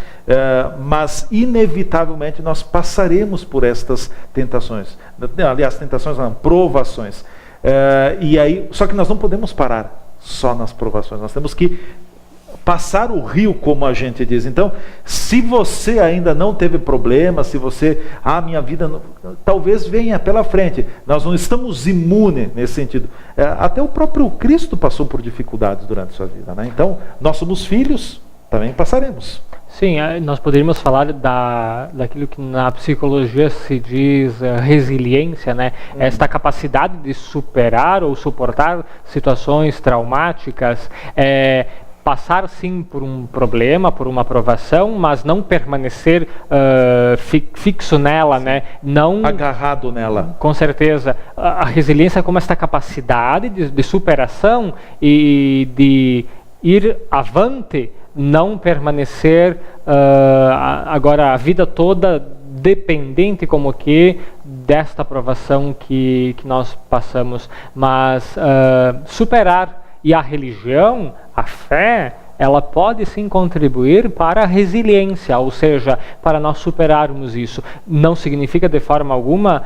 mas inevitavelmente nós passaremos por estas tentações. Aliás, tentações não, provações. E aí, só que nós não podemos parar só nas provações, nós temos que passar o rio, como a gente diz. Então, se você ainda não teve problema, se você, minha vida, talvez venha pela frente. Nós não estamos imunes nesse sentido. Até o próprio Cristo passou por dificuldades durante a sua vida, né? Então, nós somos filhos, também passaremos. Sim, nós poderíamos falar daquilo que na psicologia se diz resiliência, né? Esta capacidade de superar ou suportar situações traumáticas, passar sim por um problema, por uma provação, mas não permanecer fixo nela, né? Não agarrado nela. Com certeza. A resiliência é como esta capacidade de superação e de ir avante, não permanecer agora a vida toda dependente como que desta provação que nós passamos, mas superar. E a religião, a fé, ela pode sim contribuir para a resiliência, ou seja, para nós superarmos isso. Não significa de forma alguma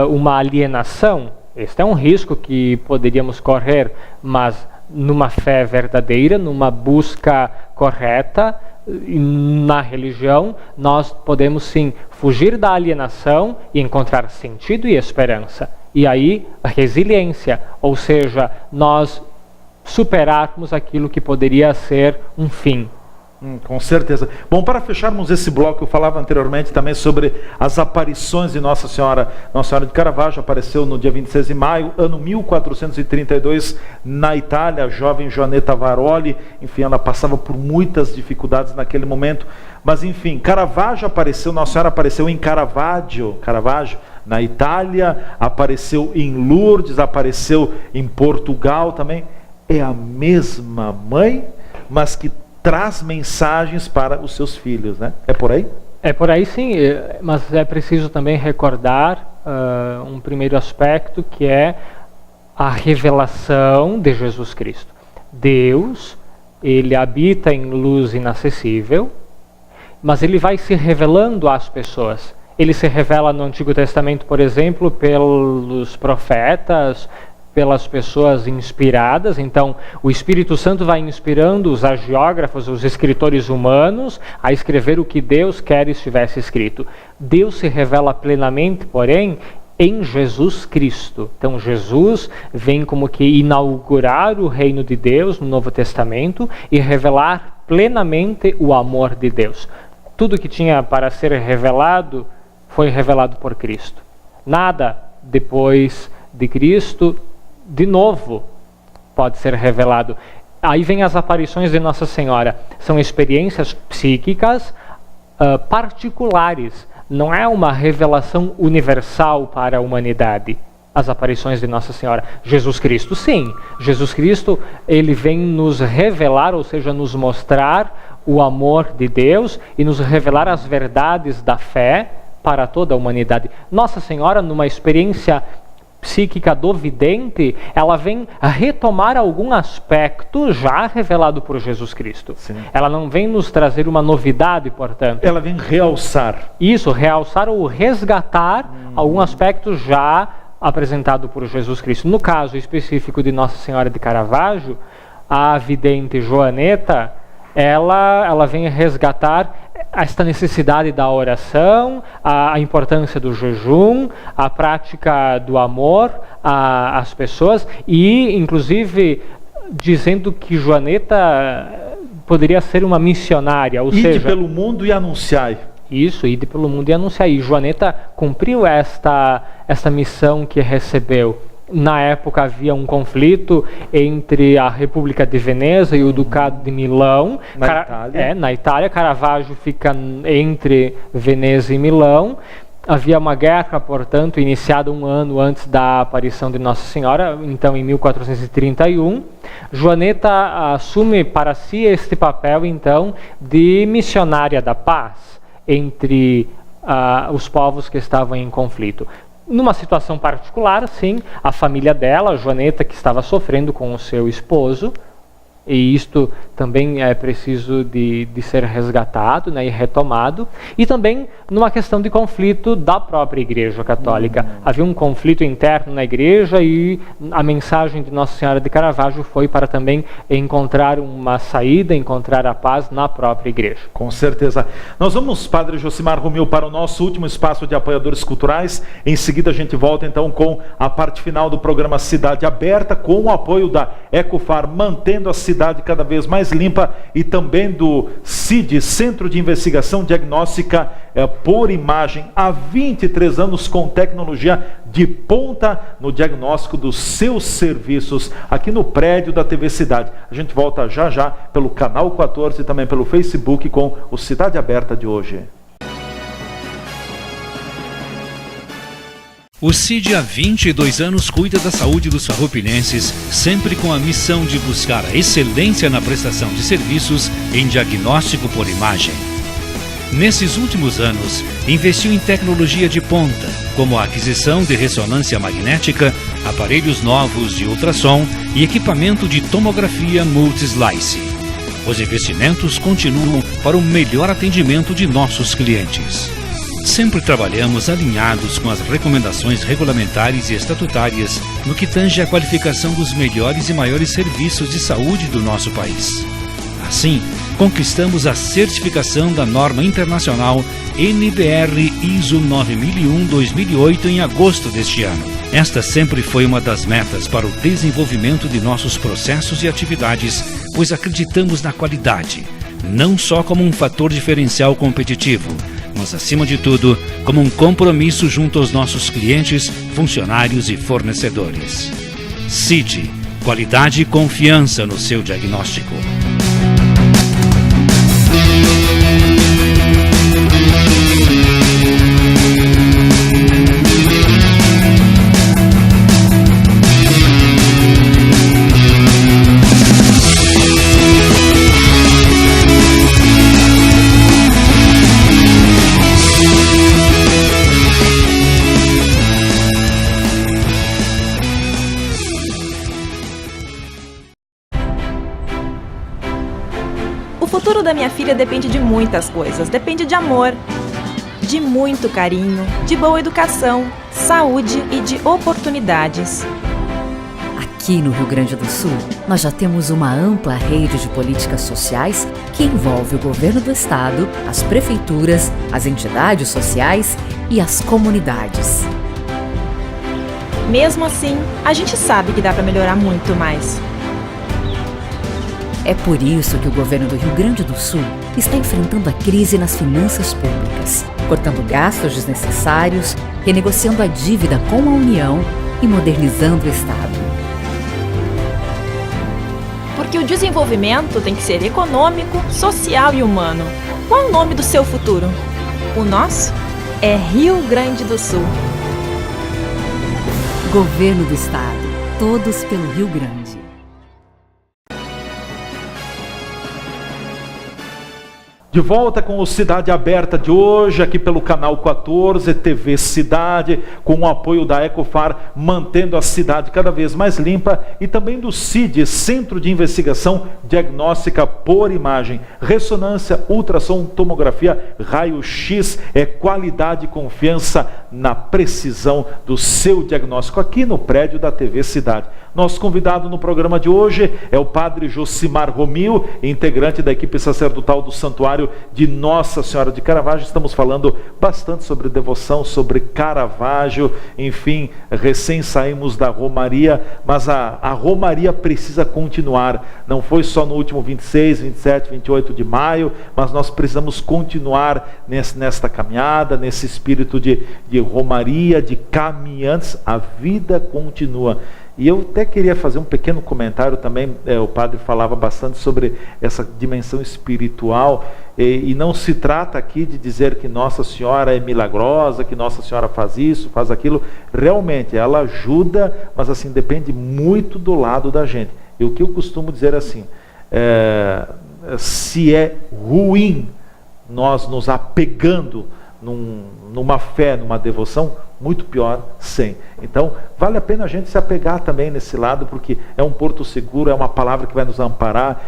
uma alienação. Este é um risco que poderíamos correr, mas numa fé verdadeira, numa busca correta, na religião, nós podemos sim fugir da alienação e encontrar sentido e esperança. E aí, a resiliência, ou seja, nós superarmos aquilo que poderia ser um fim. Com certeza. Bom, para fecharmos esse bloco, eu falava anteriormente também sobre as aparições de Nossa Senhora. Nossa Senhora de Caravaggio apareceu no dia 26 de maio, ano 1432, na Itália, a jovem Joanetta Varoli. Enfim, ela passava por muitas dificuldades naquele momento. Mas, enfim, Caravaggio apareceu, Nossa Senhora apareceu em Caravaggio, na Itália, apareceu em Lourdes, apareceu em Portugal também. É a mesma mãe, mas que traz mensagens para os seus filhos, né? É por aí? É por aí sim, mas é preciso também recordar um primeiro aspecto, que é a revelação de Jesus Cristo. Deus, ele habita em luz inacessível, mas ele vai se revelando às pessoas. Ele se revela no Antigo Testamento, por exemplo, pelos profetas, pelas pessoas inspiradas. Então o Espírito Santo vai inspirando os agiógrafos, os escritores humanos, a escrever o que Deus quer estivesse escrito. Deus se revela plenamente, porém, em Jesus Cristo. Então Jesus vem como que inaugurar o reino de Deus no Novo Testamento e revelar plenamente o amor de Deus. Tudo que tinha para ser revelado foi revelado por Cristo. Nada depois de Cristo de novo pode ser revelado. Aí vem as aparições de Nossa Senhora. São experiências psíquicas particulares. Não é uma revelação universal para a humanidade. As aparições de Nossa Senhora. Jesus Cristo, sim. Jesus Cristo, ele vem nos revelar, ou seja, nos mostrar o amor de Deus e nos revelar as verdades da fé para toda a humanidade. Nossa Senhora, numa experiência psíquica do vidente, ela vem retomar algum aspecto já revelado por Jesus Cristo. Sim. Ela não vem nos trazer uma novidade, portanto. Ela vem realçar. Isso, realçar ou resgatar algum aspecto já apresentado por Jesus Cristo. No caso específico de Nossa Senhora de Caravaggio, a vidente Joanetta, ela vem resgatar esta necessidade da oração, a importância do jejum, a prática do amor às pessoas e, inclusive, dizendo que Joanetta poderia ser uma missionária, ou seja... Ide pelo mundo e anunciai. Isso, ide pelo mundo e anunciai. E Joanetta cumpriu esta missão que recebeu. Na época havia um conflito entre a República de Veneza e o Ducado de Milão. Na Itália. Caravaggio fica entre Veneza e Milão. Havia uma guerra, portanto, iniciada um ano antes da aparição de Nossa Senhora, então em 1431. Joanetta assume para si este papel, então, de missionária da paz entre os povos que estavam em conflito. Numa situação particular, sim, a família dela, a Joanetta, que estava sofrendo com o seu esposo, e isto também é preciso de ser resgatado, né, e retomado, e também numa questão de conflito da própria Igreja Católica. Havia um conflito interno na Igreja e a mensagem de Nossa Senhora de Caravaggio foi para também encontrar uma saída, encontrar a paz na própria Igreja. Com certeza. Nós vamos, Padre Josimar Romeu, para o nosso último espaço de apoiadores culturais. Em seguida a gente volta então com a parte final do programa Cidade Aberta, com o apoio da Ecofar, mantendo a cidade cada vez mais limpa, e também do CID, Centro de Investigação Diagnóstica por Imagem, há 23 anos com tecnologia de ponta no diagnóstico dos seus serviços, aqui no prédio da TV Cidade. A gente volta já já pelo canal 14 e também pelo Facebook com o Cidade Aberta de hoje. O CID há 22 anos cuida da saúde dos farroupilhenses, sempre com a missão de buscar a excelência na prestação de serviços em diagnóstico por imagem. Nesses últimos anos, investiu em tecnologia de ponta, como a aquisição de ressonância magnética, aparelhos novos de ultrassom e equipamento de tomografia multislice. Os investimentos continuam para o melhor atendimento de nossos clientes. Sempre trabalhamos alinhados com as recomendações regulamentares e estatutárias no que tange à qualificação dos melhores e maiores serviços de saúde do nosso país. Assim, conquistamos a certificação da norma internacional NBR ISO 9001-2008 em agosto deste ano. Esta sempre foi uma das metas para o desenvolvimento de nossos processos e atividades, pois acreditamos na qualidade, não só como um fator diferencial competitivo, mas, acima de tudo, como um compromisso junto aos nossos clientes, funcionários e fornecedores. CID, qualidade e confiança no seu diagnóstico. O futuro da minha filha depende de muitas coisas. Depende de amor, de muito carinho, de boa educação, saúde e de oportunidades. Aqui no Rio Grande do Sul, nós já temos uma ampla rede de políticas sociais que envolve o governo do estado, as prefeituras, as entidades sociais e as comunidades. Mesmo assim, a gente sabe que dá para melhorar muito mais. É por isso que o governo do Rio Grande do Sul está enfrentando a crise nas finanças públicas, cortando gastos desnecessários, renegociando a dívida com a União e modernizando o Estado. Porque o desenvolvimento tem que ser econômico, social e humano. Qual o nome do seu futuro? O nosso é Rio Grande do Sul. Governo do Estado, todos pelo Rio Grande. De volta com o Cidade Aberta de hoje, aqui pelo canal 14, TV Cidade, com o apoio da Ecofar, mantendo a cidade cada vez mais limpa, e também do CID, Centro de Investigação Diagnóstica por Imagem, ressonância, ultrassom, tomografia, raio-x, qualidade e confiança na precisão do seu diagnóstico, aqui no prédio da TV Cidade. Nosso convidado no programa de hoje é o padre Josimar Romil, integrante da equipe sacerdotal do Santuário de Nossa Senhora de Caravaggio. Estamos falando bastante sobre devoção, sobre Caravaggio, enfim, recém saímos da Romaria, mas a Romaria precisa continuar. Não foi só no último 26, 27, 28 de maio, mas nós precisamos continuar nesta caminhada, nesse espírito de Romaria, de caminhantes. A vida continua. E eu até queria fazer um pequeno comentário também, o padre falava bastante sobre essa dimensão espiritual, e não se trata aqui de dizer que Nossa Senhora é milagrosa, que Nossa Senhora faz isso, faz aquilo. Realmente, ela ajuda, mas assim, depende muito do lado da gente. E o que eu costumo dizer assim, se é ruim nós nos apegando numa fé, numa devoção, muito pior sem. Então, vale a pena a gente se apegar também nesse lado, porque é um porto seguro, é uma palavra que vai nos amparar,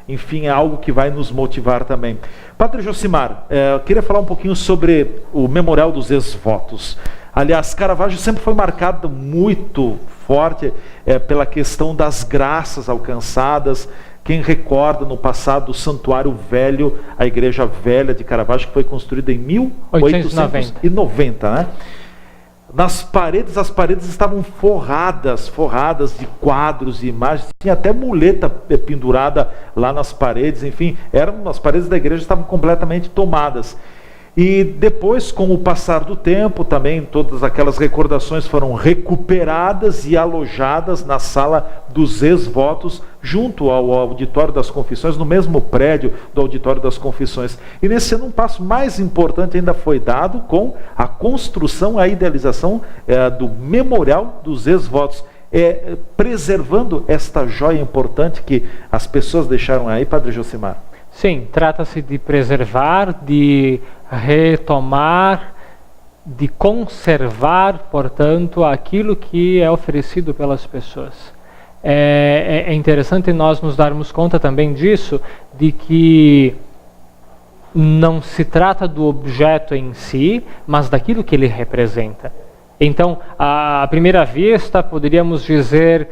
enfim, é algo que vai nos motivar também. Padre Josimar, eu queria falar um pouquinho sobre o Memorial dos Ex-Votos. Aliás, Caravaggio sempre foi marcado muito forte pela questão das graças alcançadas. Quem recorda no passado o Santuário Velho, a Igreja Velha de Caravaggio, que foi construída em 1890, né? Nas paredes, as paredes estavam forradas de quadros e imagens, tinha até muleta pendurada lá nas paredes, enfim, as paredes da igreja estavam completamente tomadas. E depois, com o passar do tempo, também todas aquelas recordações foram recuperadas e alojadas na sala dos ex-votos, junto ao Auditório das Confissões, no mesmo prédio do Auditório das Confissões. E nesse ano um passo mais importante ainda foi dado com a construção, a idealização do Memorial dos Ex-Votos, preservando esta joia importante que as pessoas deixaram aí, Padre Josimar. Sim, trata-se de preservar, de retomar, de conservar, portanto, aquilo que é oferecido pelas pessoas. é interessante nós nos darmos conta também disso, de que não se trata do objeto em si, mas daquilo que ele representa. Então, à primeira vista, poderíamos dizer,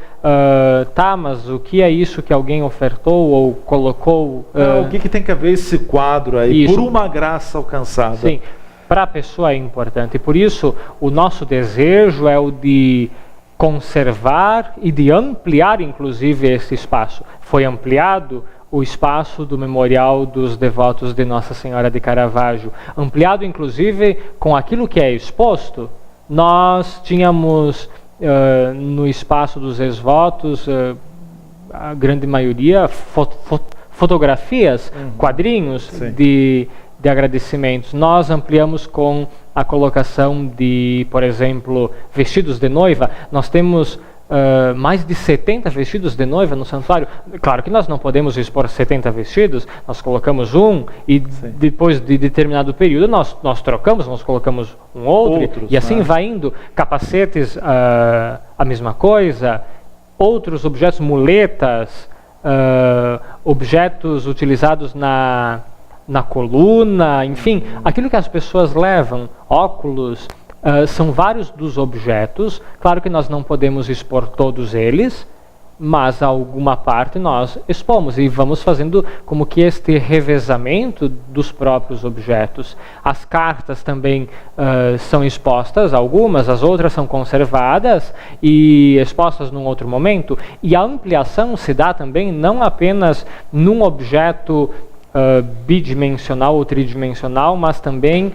tá, mas o que é isso que alguém ofertou ou colocou? O que tem que ver esse quadro aí, isso, por uma graça alcançada? Sim, para a pessoa é importante. E por isso, o nosso desejo é o de conservar e de ampliar, inclusive, esse espaço. Foi ampliado o espaço do Memorial dos Devotos de Nossa Senhora de Caravaggio. Ampliado, inclusive, com aquilo que é exposto. Nós tínhamos no espaço dos ex-votos, a grande maioria, fotografias, quadrinhos de agradecimentos. Nós ampliamos com a colocação de, por exemplo, vestidos de noiva. Nós temos mais de 70 vestidos de noiva no santuário. Claro que nós não podemos expor 70 vestidos, nós colocamos um e depois de determinado período nós trocamos, nós colocamos um outro e assim vai indo. Capacetes, a mesma coisa, outros objetos, muletas, objetos utilizados na coluna, enfim, aquilo que as pessoas levam, óculos. São vários dos objetos. Claro que nós não podemos expor todos eles, mas alguma parte nós expomos e vamos fazendo como que este revezamento dos próprios objetos. As cartas também são expostas, algumas, as outras são conservadas e expostas num outro momento. E a ampliação se dá também não apenas num objeto bidimensional ou tridimensional, mas também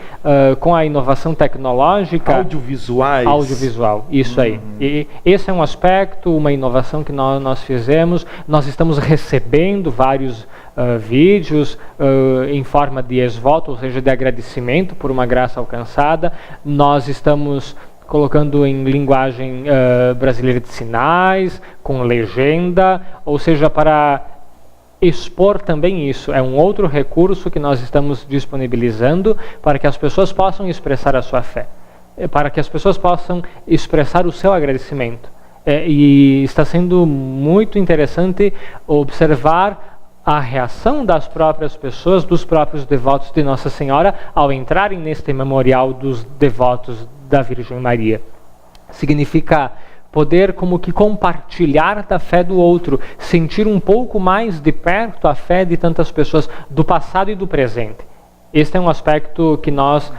com a inovação tecnológica. Audiovisual, isso aí. E esse é um aspecto, uma inovação que nós fizemos. Nós estamos recebendo vários vídeos em forma de ex-voto, ou seja, de agradecimento por uma graça alcançada. Nós estamos colocando em linguagem brasileira de sinais, com legenda, ou seja, para expor também isso. É um outro recurso que nós estamos disponibilizando para que as pessoas possam expressar a sua fé, para que as pessoas possam expressar o seu agradecimento. E está sendo muito interessante observar a reação das próprias pessoas, dos próprios devotos de Nossa Senhora, ao entrarem neste memorial dos devotos da Virgem Maria. Significa poder como que compartilhar da fé do outro, sentir um pouco mais de perto a fé de tantas pessoas, do passado e do presente. Este é um aspecto que nós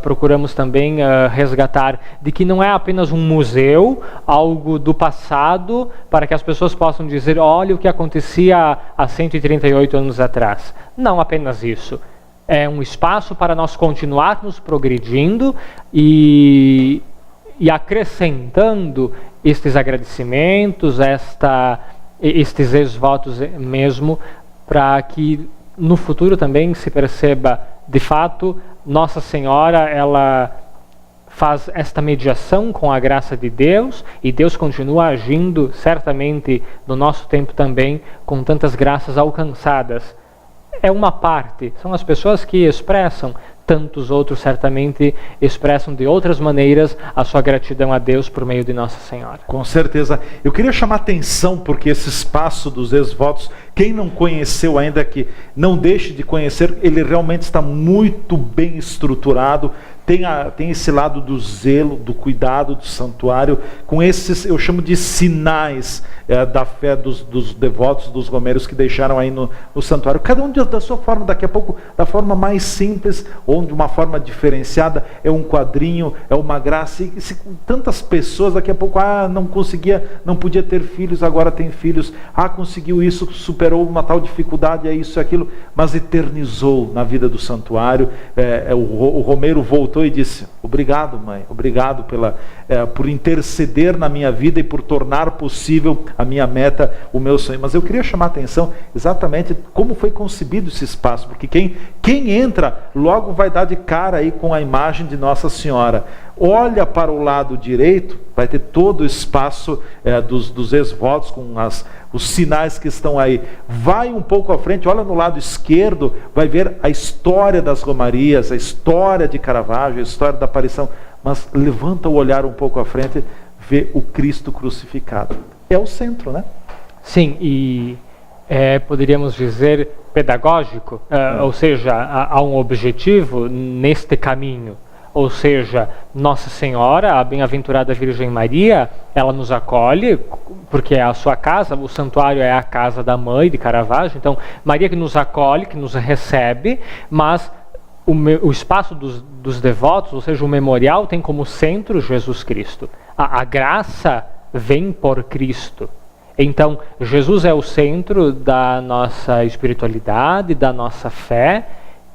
procuramos também resgatar, de que não é apenas um museu, algo do passado, para que as pessoas possam dizer, olha o que acontecia há 138 anos atrás. Não apenas isso. É um espaço para nós continuarmos progredindo e acrescentando estes agradecimentos, estes ex-votos mesmo, para que no futuro também se perceba, de fato, Nossa Senhora, ela faz esta mediação com a graça de Deus, e Deus continua agindo, certamente, no nosso tempo também, com tantas graças alcançadas. É uma parte, são as pessoas que expressam, tantos outros certamente expressam de outras maneiras a sua gratidão a Deus por meio de Nossa Senhora. Com certeza. Eu queria chamar atenção porque esse espaço dos ex-votos, quem não conheceu ainda, que não deixe de conhecer, ele realmente está muito bem estruturado. Tem esse lado do zelo, do cuidado do santuário, com esses, eu chamo de sinais da fé dos devotos, dos romeiros que deixaram aí no santuário. Cada um da sua forma, daqui a pouco, da forma mais simples, ou de uma forma diferenciada, é um quadrinho, é uma graça. E tantas pessoas, daqui a pouco, não podia ter filhos, agora tem filhos. Conseguiu isso, superou uma tal dificuldade, é isso e aquilo, mas eternizou na vida do santuário. O romeiro voltou e disse, obrigado, mãe, obrigado por interceder na minha vida e por tornar possível a minha meta, o meu sonho. Mas eu queria chamar a atenção exatamente como foi concebido esse espaço, porque quem entra logo vai dar de cara aí com a imagem de Nossa Senhora. Olha para o lado direito, vai ter todo o espaço dos ex-votos com os sinais que estão aí. Vai um pouco à frente, olha no lado esquerdo, vai ver a história das romarias, a história de Caravaggio, a história da aparição. Mas levanta o olhar um pouco à frente, vê o Cristo crucificado. é o centro, né? Sim, e poderíamos dizer pedagógico, ou seja, há um objetivo neste caminho. Ou seja, Nossa Senhora, a Bem-aventurada Virgem Maria, ela nos acolhe, porque é a sua casa, o santuário é a casa da mãe de Caravaggio, então Maria que nos acolhe, que nos recebe, mas o espaço dos devotos, ou seja, o memorial, tem como centro Jesus Cristo. A graça vem por Cristo. Então, Jesus é o centro da nossa espiritualidade, da nossa fé.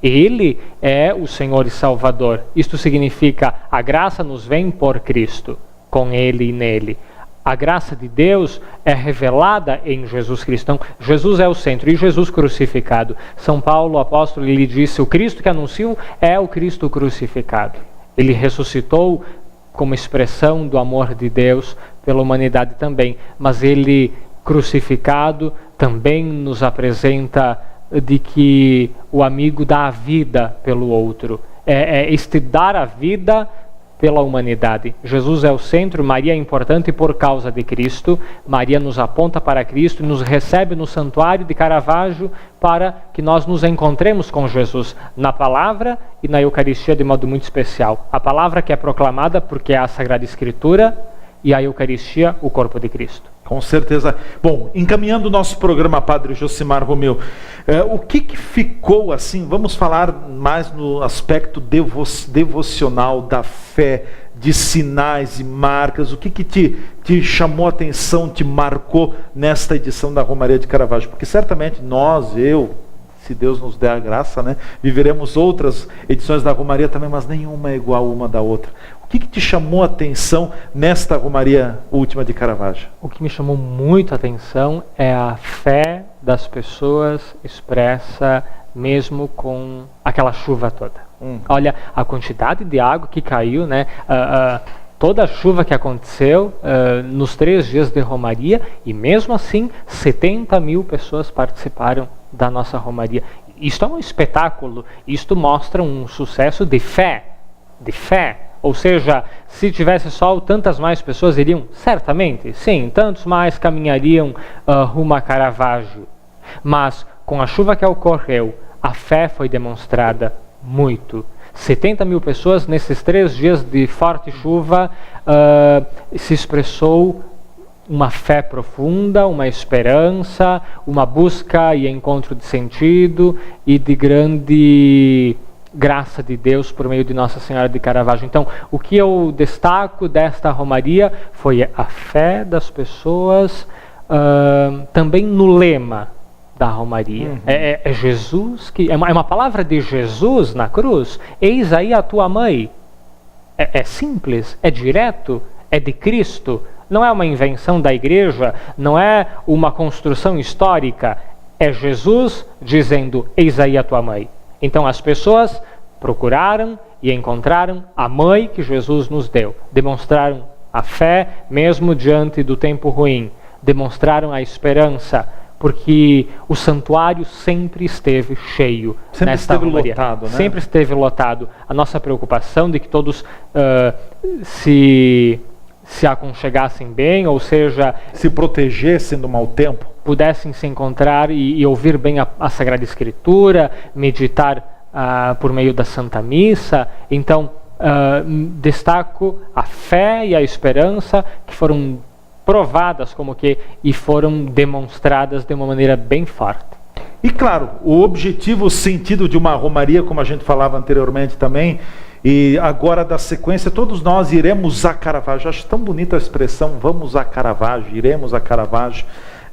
Ele é o Senhor e Salvador. Isto significa, a graça nos vem por Cristo, com Ele e nele. A graça de Deus é revelada em Jesus Cristo. Então, Jesus é o centro e Jesus crucificado. São Paulo, o apóstolo, ele disse, o Cristo que anuncio é o Cristo crucificado. Ele ressuscitou como expressão do amor de Deus pela humanidade também. Mas ele, crucificado, também nos apresenta de que o amigo dá a vida pelo outro. Este dar a vida pela humanidade. Jesus é o centro, Maria é importante por causa de Cristo. Maria nos aponta para Cristo e nos recebe no santuário de Caravaggio para que nós nos encontremos com Jesus na palavra e na Eucaristia de modo muito especial. A palavra que é proclamada porque é a Sagrada Escritura e a Eucaristia, o corpo de Cristo. Com certeza. Bom, encaminhando o nosso programa, Padre Josimar Romeu, o que ficou assim, vamos falar mais no aspecto devocional da fé, de sinais e marcas, o que te chamou a atenção, te marcou nesta edição da Romaria de Caravaggio? Porque certamente nós, se Deus nos der a graça, né, viveremos outras edições da Romaria também, mas nenhuma é igual uma da outra. O que te chamou a atenção nesta Romaria última de Caravaggio? O que me chamou muito a atenção é a fé das pessoas expressa mesmo com aquela chuva toda. Olha, a quantidade de água que caiu, né? Toda a chuva que aconteceu nos 3 dias de Romaria, e mesmo assim 70 mil pessoas participaram da nossa Romaria. Isto é um espetáculo, isto mostra um sucesso de fé, Ou seja, se tivesse sol, tantas mais pessoas iriam? Certamente, sim, tantos mais caminhariam rumo a Caravaggio. Mas, com a chuva que ocorreu, a fé foi demonstrada muito. 70 mil pessoas, nesses 3 dias de forte chuva, se expressou uma fé profunda, uma esperança, uma busca e encontro de sentido e de grande graça de Deus por meio de Nossa Senhora de Caravaggio. Então, o que eu destaco desta Romaria foi a fé das pessoas, também no lema da Romaria. É Jesus que... É uma palavra de Jesus na cruz. Eis aí a tua mãe. É simples, é direto, é de Cristo. Não é uma invenção da igreja, não é uma construção histórica. É Jesus dizendo, eis aí a tua mãe. Então as pessoas procuraram e encontraram a mãe que Jesus nos deu. Demonstraram a fé mesmo diante do tempo ruim. Demonstraram a esperança, porque o santuário sempre esteve cheio. Sempre esteve lotado, né? Sempre esteve lotado. A nossa preocupação de que todos se aconchegassem bem, ou seja, se protegessem do mau tempo, pudessem se encontrar e ouvir bem a Sagrada Escritura, meditar por meio da Santa Missa. Então, destaco a fé e a esperança que foram provadas e foram demonstradas de uma maneira bem forte. E claro, o objetivo, o sentido de uma romaria, como a gente falava anteriormente também, e agora da sequência, todos nós iremos a Caravaggio. Acho tão bonita a expressão, vamos a Caravaggio, iremos a Caravaggio,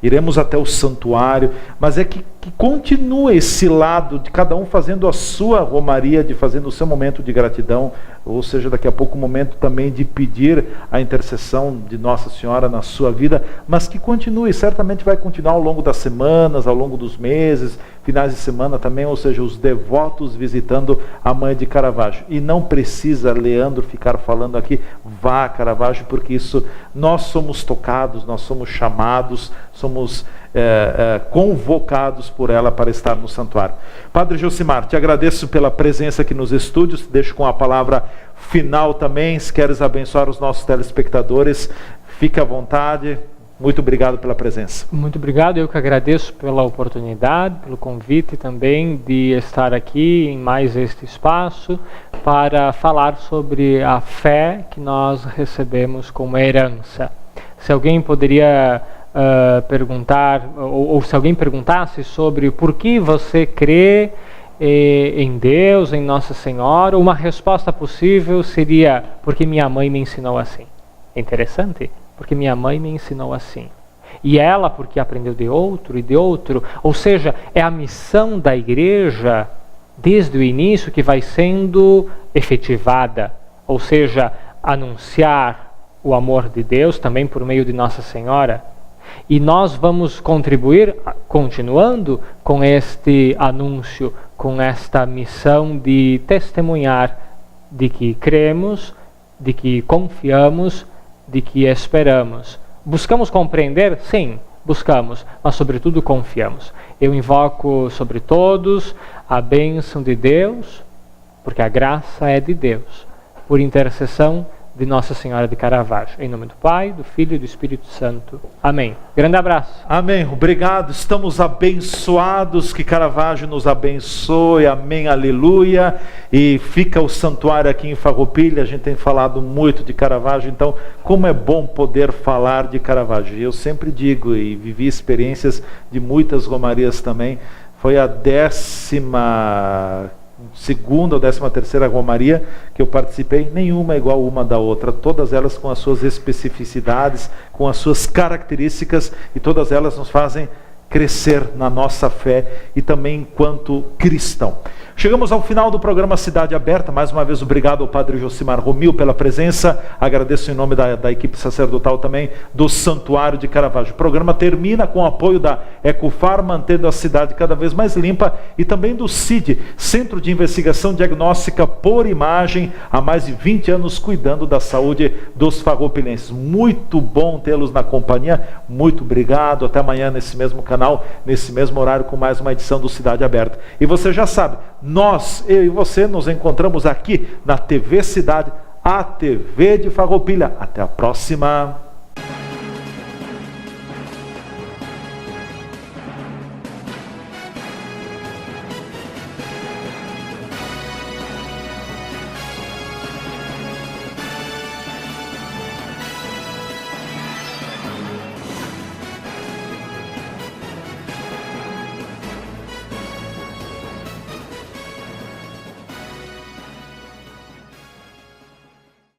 iremos até o santuário, mas é que continua esse lado de cada um fazendo a sua romaria, de fazendo o seu momento de gratidão, ou seja, daqui a pouco o momento também de pedir a intercessão de Nossa Senhora na sua vida, mas que continue, certamente vai continuar ao longo das semanas, ao longo dos meses, finais de semana também, ou seja, os devotos visitando a Mãe de Caravaggio. E não precisa, Leandro, ficar falando aqui, vá a Caravaggio, porque isso, nós somos tocados, nós somos chamados, somos convocados por ela para estar no santuário. Padre Josimar, te agradeço pela presença aqui nos estúdios, deixo com a palavra final também, se queres abençoar os nossos telespectadores, fique à vontade, Muito obrigado pela presença. Muito obrigado, eu que agradeço pela oportunidade, pelo convite também de estar aqui em mais este espaço para falar sobre a fé que nós recebemos como herança. Se alguém poderia perguntar, ou se alguém perguntasse sobre por que você crê em Deus, em Nossa Senhora, uma resposta possível seria porque minha mãe me ensinou assim. É interessante? Porque minha mãe me ensinou assim. E ela porque aprendeu de outro e de outro. Ou seja, é a missão da igreja desde o início que vai sendo efetivada. Ou seja, anunciar o amor de Deus também por meio de Nossa Senhora. E nós vamos contribuir, continuando com este anúncio, com esta missão de testemunhar de que cremos, de que confiamos, de que esperamos. Buscamos compreender? Sim, buscamos, mas sobretudo confiamos. Eu invoco sobre todos a bênção de Deus, porque a graça é de Deus, por intercessão de Nossa Senhora de Caravaggio. Em nome do Pai, do Filho e do Espírito Santo. Amém. Grande abraço. Amém. Obrigado. Estamos abençoados. Que Caravaggio nos abençoe. Amém. Aleluia. E fica o santuário aqui em Farroupilha. A gente tem falado muito de Caravaggio. Então, como é bom poder falar de Caravaggio. Eu sempre digo e vivi experiências de muitas romarias também. Foi a 12ª ou 13ª romaria que eu participei, nenhuma é igual uma da outra, todas elas com as suas especificidades, com as suas características, e todas elas nos fazem crescer na nossa fé e também enquanto cristão. Chegamos ao final do programa Cidade Aberta. Mais uma vez, obrigado ao Padre Josimar Romil pela presença. Agradeço em nome da equipe sacerdotal também do Santuário de Caravaggio. O programa termina com o apoio da Ecofar, mantendo a cidade cada vez mais limpa, e também do CID, Centro de Investigação Diagnóstica por Imagem, há mais de 20 anos cuidando da saúde dos farroupilenses. Muito bom tê-los na companhia. Muito obrigado. Até amanhã nesse mesmo canal, nesse mesmo horário, com mais uma edição do Cidade Aberta. E você já sabe, nós, eu e você, nos encontramos aqui na TV Cidade, a TV de Farroupilha. Até a próxima!